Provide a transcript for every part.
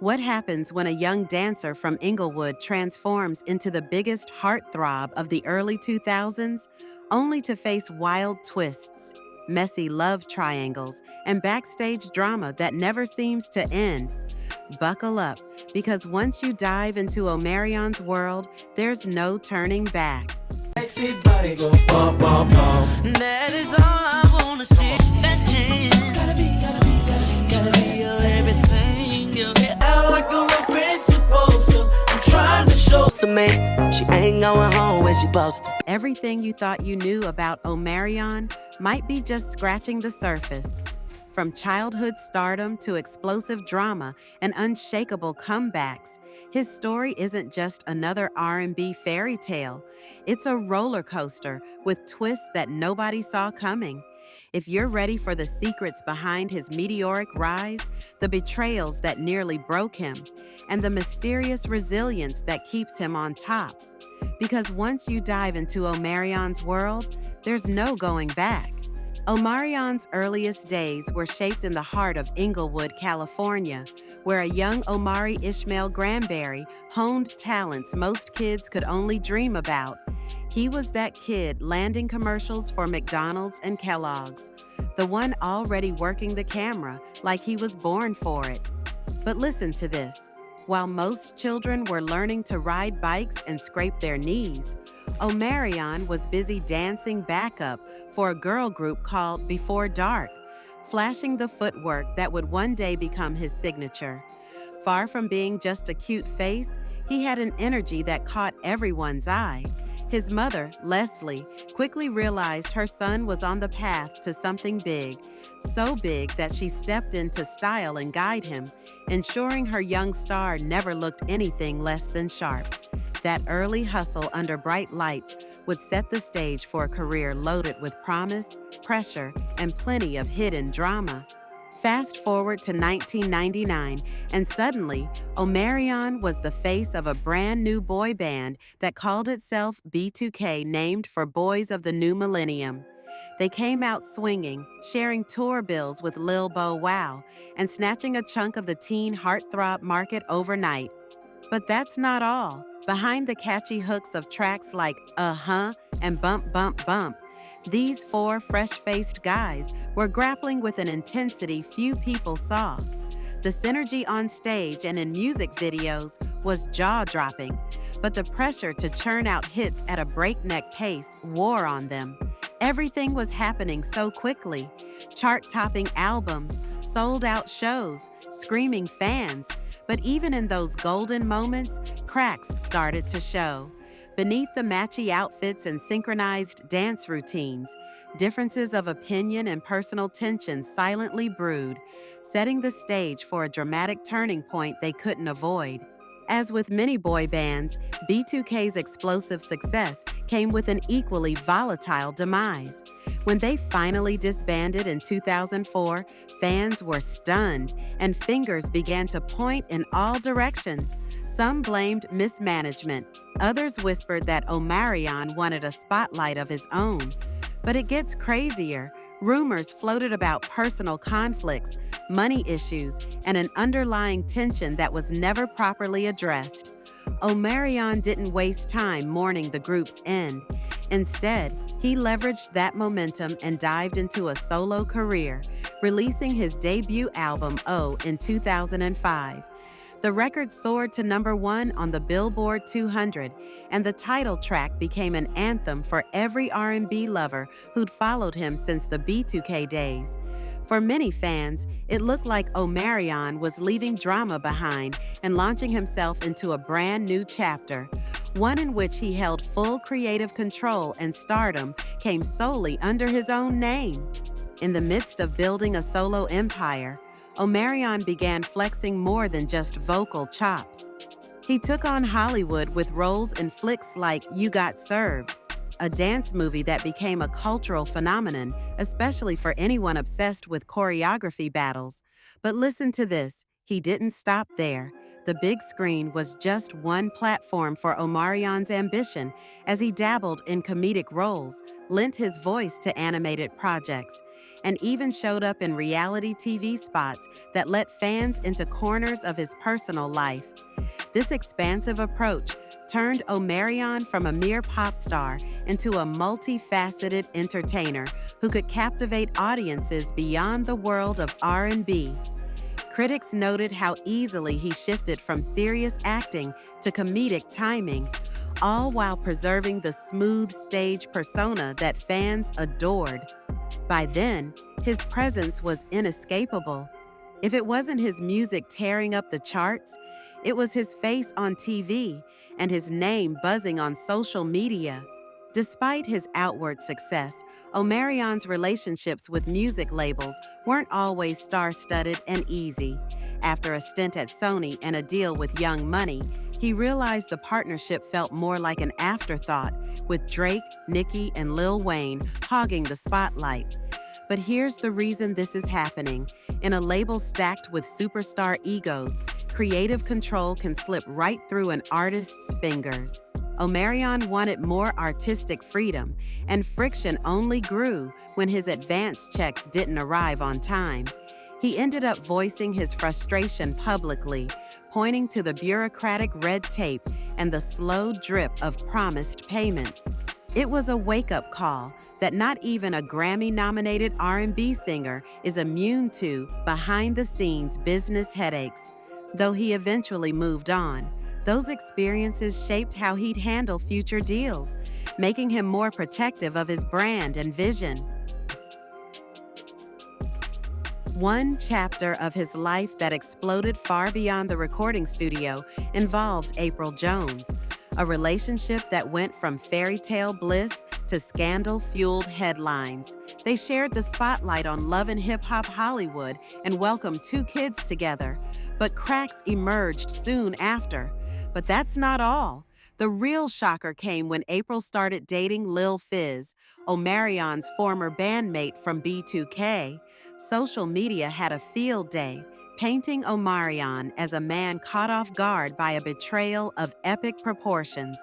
What happens when a young dancer from Inglewood transforms into the biggest heartthrob of the early 2000s, only to face wild twists, messy love triangles, and backstage drama that never seems to end? Buckle up, because once you dive into Omarion's world, there's no turning back. Sexy body go bum bum bum. That is all I wanna see. That hand. Gotta be your everything. Your Out like a real friend supposed to. I'm trying to show to me. She ain't going home when she supposed to. Everything you thought you knew about Omarion might be just scratching the surface. From childhood stardom to explosive drama and unshakable comebacks, his story isn't just another R&B fairy tale. It's a roller coaster with twists that nobody saw coming. If you're ready for the secrets behind his meteoric rise, the betrayals that nearly broke him, and the mysterious resilience that keeps him on top. Because once you dive into Omarion's world, there's no going back. Omarion's earliest days were shaped in the heart of Inglewood, California, where a young Omari Ishmael Granberry honed talents most kids could only dream about. He was that kid landing commercials for McDonald's and Kellogg's, the one already working the camera like he was born for it. But listen to this. While most children were learning to ride bikes and scrape their knees, Omarion was busy dancing backup for a girl group called Before Dark, flashing the footwork that would one day become his signature. Far from being just a cute face, he had an energy that caught everyone's eye. His mother, Leslie, quickly realized her son was on the path to something big, so big that she stepped in to style and guide him, ensuring her young star never looked anything less than sharp. That early hustle under bright lights would set the stage for a career loaded with promise, pressure, and plenty of hidden drama. Fast forward to 1999, and suddenly, Omarion was the face of a brand new boy band that called itself B2K, named for Boys of the New Millennium. They came out swinging, sharing tour bills with Lil Bow Wow, and snatching a chunk of the teen heartthrob market overnight. But that's not all. Behind the catchy hooks of tracks like Uh-huh and Bump Bump Bump, these four fresh-faced guys were grappling with an intensity few people saw. The synergy on stage and in music videos was jaw-dropping, but the pressure to churn out hits at a breakneck pace wore on them. Everything was happening so quickly. Chart-topping albums, sold-out shows, screaming fans. But even in those golden moments, cracks started to show. Beneath the matchy outfits and synchronized dance routines, differences of opinion and personal tension silently brewed, setting the stage for a dramatic turning point they couldn't avoid. As with many boy bands, B2K's explosive success came with an equally volatile demise. When they finally disbanded in 2004, fans were stunned, and fingers began to point in all directions. Some blamed mismanagement. Others whispered that Omarion wanted a spotlight of his own. But it gets crazier. Rumors floated about personal conflicts, money issues, and an underlying tension that was never properly addressed. Omarion didn't waste time mourning the group's end. Instead, he leveraged that momentum and dived into a solo career, releasing his debut album, O, in 2005. The record soared to #1 on the Billboard 200, and the title track became an anthem for every R&B lover who'd followed him since the B2K days. For many fans, it looked like Omarion was leaving drama behind and launching himself into a brand new chapter, one in which he held full creative control and stardom came solely under his own name. In the midst of building a solo empire, Omarion began flexing more than just vocal chops. He took on Hollywood with roles in flicks like You Got Served, a dance movie that became a cultural phenomenon, especially for anyone obsessed with choreography battles. But listen to this, he didn't stop there. The big screen was just one platform for Omarion's ambition as he dabbled in comedic roles, lent his voice to animated projects, and even showed up in reality TV spots that let fans into corners of his personal life. This expansive approach turned Omarion from a mere pop star into a multifaceted entertainer who could captivate audiences beyond the world of R&B. Critics noted how easily he shifted from serious acting to comedic timing, all while preserving the smooth stage persona that fans adored. By then, his presence was inescapable. If it wasn't his music tearing up the charts, it was his face on TV and his name buzzing on social media. Despite his outward success, Omarion's relationships with music labels weren't always star-studded and easy. After a stint at Sony and a deal with Young Money, he realized the partnership felt more like an afterthought, with Drake, Nicki, and Lil Wayne hogging the spotlight. But here's the reason this is happening. In a label stacked with superstar egos, creative control can slip right through an artist's fingers. Omarion wanted more artistic freedom, and friction only grew when his advance checks didn't arrive on time. He ended up voicing his frustration publicly, pointing to the bureaucratic red tape and the slow drip of promised payments. It was a wake-up call that not even a Grammy-nominated R&B singer is immune to behind-the-scenes business headaches. Though he eventually moved on, those experiences shaped how he'd handle future deals, making him more protective of his brand and vision. One chapter of his life that exploded far beyond the recording studio involved April Jones, a relationship that went from fairytale bliss to scandal-fueled headlines. They shared the spotlight on Love and Hip Hop Hollywood and welcomed 2 kids together, but cracks emerged soon after. But that's not all. The real shocker came when April started dating Lil Fizz, Omarion's former bandmate from B2K. Social media had a field day, painting Omarion as a man caught off guard by a betrayal of epic proportions.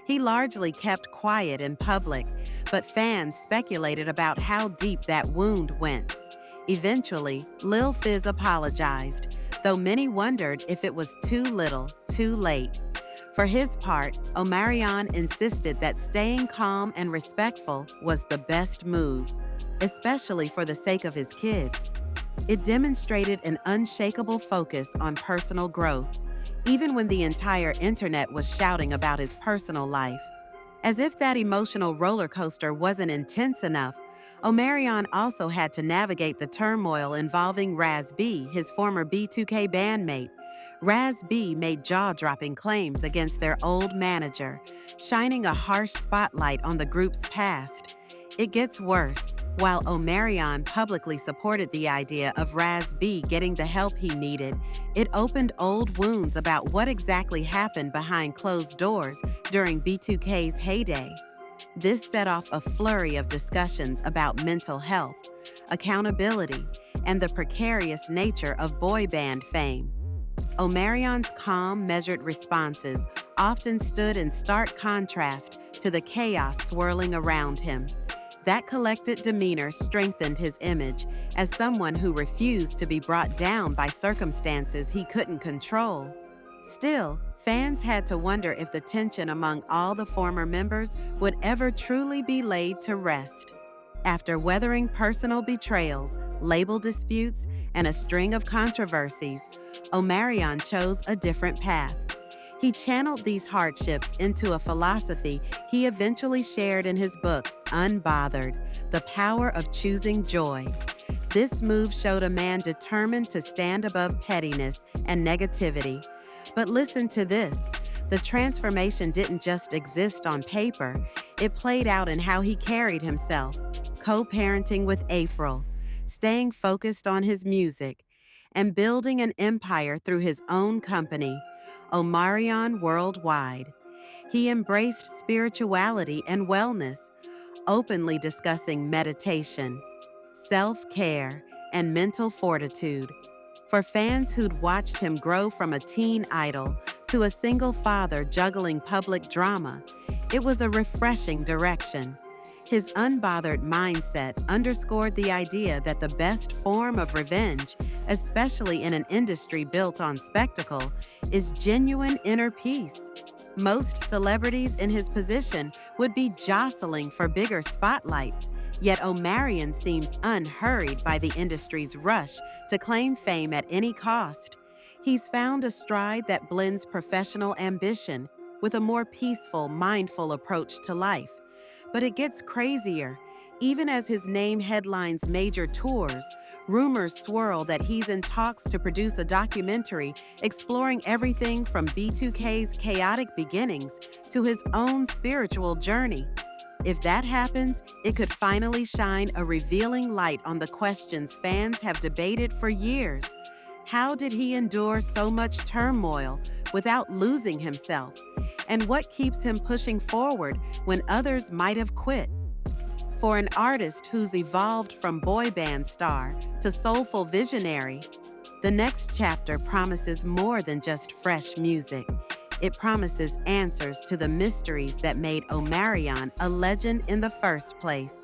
He largely kept quiet in public, but fans speculated about how deep that wound went. Eventually, Lil Fizz apologized, though many wondered if it was too little, too late. For his part, Omarion insisted that staying calm and respectful was the best move, especially for the sake of his kids. It demonstrated an unshakable focus on personal growth, even when the entire internet was shouting about his personal life. As if that emotional roller coaster wasn't intense enough, Omarion also had to navigate the turmoil involving Raz B, his former B2K bandmate. Raz B made jaw-dropping claims against their old manager, shining a harsh spotlight on the group's past. It gets worse. While Omarion publicly supported the idea of Raz B getting the help he needed, it opened old wounds about what exactly happened behind closed doors during B2K's heyday. This set off a flurry of discussions about mental health, accountability, and the precarious nature of boy band fame. Omarion's calm, measured responses often stood in stark contrast to the chaos swirling around him. That collected demeanor strengthened his image as someone who refused to be brought down by circumstances he couldn't control. Still, fans had to wonder if the tension among all the former members would ever truly be laid to rest. After weathering personal betrayals, label disputes, and a string of controversies, Omarion chose a different path. He channeled these hardships into a philosophy he eventually shared in his book, Unbothered, The Power of Choosing Joy. This move showed a man determined to stand above pettiness and negativity. But listen to this. The transformation didn't just exist on paper. It played out in how he carried himself, co-parenting with April, staying focused on his music, and building an empire through his own company, Omarion Worldwide. He embraced spirituality and wellness, openly discussing meditation, self-care, and mental fortitude. For fans who'd watched him grow from a teen idol to a single father juggling public drama, it was a refreshing direction. His unbothered mindset underscored the idea that the best form of revenge, especially in an industry built on spectacle, is genuine inner peace. Most celebrities in his position would be jostling for bigger spotlights, yet Omarion seems unhurried by the industry's rush to claim fame at any cost. He's found a stride that blends professional ambition with a more peaceful, mindful approach to life. But it gets crazier. Even as his name headlines major tours, rumors swirl that he's in talks to produce a documentary exploring everything from B2K's chaotic beginnings to his own spiritual journey. If that happens, it could finally shine a revealing light on the questions fans have debated for years. How did he endure so much turmoil without losing himself? And what keeps him pushing forward when others might have quit? For an artist who's evolved from boy band star to soulful visionary, the next chapter promises more than just fresh music. It promises answers to the mysteries that made Omarion a legend in the first place.